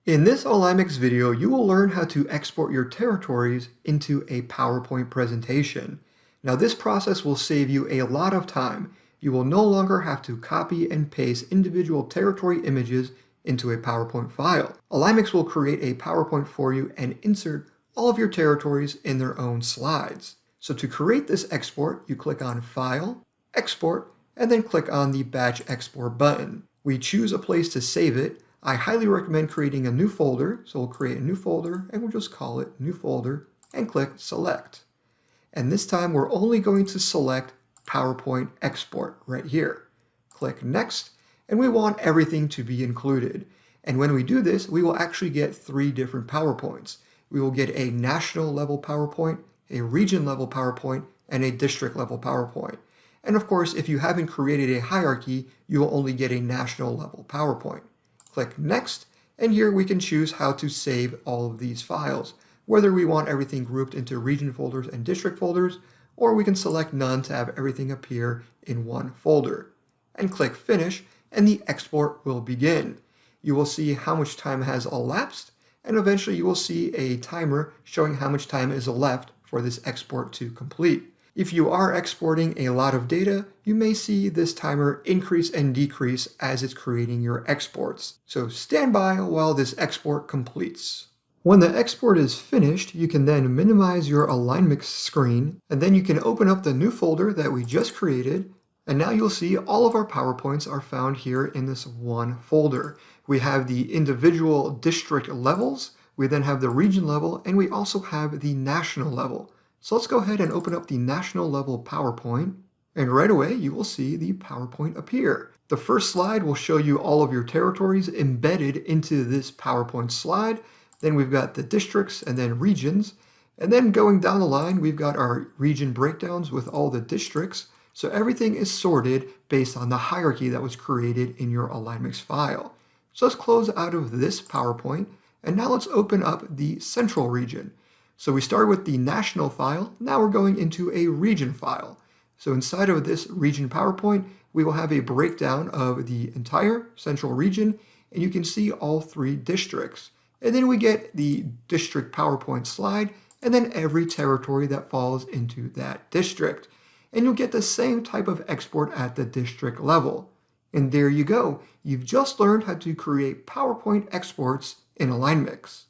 In this AlignMix video, you will learn how to export your territories into a PowerPoint presentation. Now this process will save you a lot of time. You will no longer have to copy and paste individual territory images into a PowerPoint file. AlignMix will create a PowerPoint for you and insert all of your territories in their own slides. So to create this export, you click on File, Export, and then click on the Batch Export button. We choose a place to save it. I highly recommend creating a new folder. So we'll create a new folder and we'll just call it New Folder and click Select. And this time we're only going to select PowerPoint Export right here. Click Next, and we want everything to be included. And when we do this, we will actually get 3 different PowerPoints. We will get a national level PowerPoint, a region level PowerPoint, and a district level PowerPoint. And of course, if you haven't created a hierarchy, you will only get a national level PowerPoint. Click Next, and here we can choose how to save all of these files, whether we want everything grouped into region folders and district folders, or we can select none to have everything appear in one folder. And click Finish, and the export will begin. You will see how much time has elapsed, and eventually you will see a timer showing how much time is left for this export to complete. If you are exporting a lot of data, you may see this timer increase and decrease as it's creating your exports. So stand by while this export completes. When the export is finished, you can then minimize your AlignMix screen, and then you can open up the new folder that we just created, and now you'll see all of our PowerPoints are found here in this one folder. We have the individual district levels, we then have the region level, and we also have the national level. So let's go ahead and open up the national level PowerPoint, and right away you will see the PowerPoint appear. The first slide will show you all of your territories embedded into this PowerPoint slide. Then we've got the districts and then regions. And then going down the line, we've got our region breakdowns with all the districts. So everything is sorted based on the hierarchy that was created in your AlignMix file. So let's close out of this PowerPoint, and now let's open up the central region. So we started with the national file, now we're going into a region file. So inside of this region PowerPoint, we will have a breakdown of the entire central region, and you can see all 3 districts. And then we get the district PowerPoint slide, and then every territory that falls into that district. And you'll get the same type of export at the district level. And there you go. You've just learned how to create PowerPoint exports in AlignMix.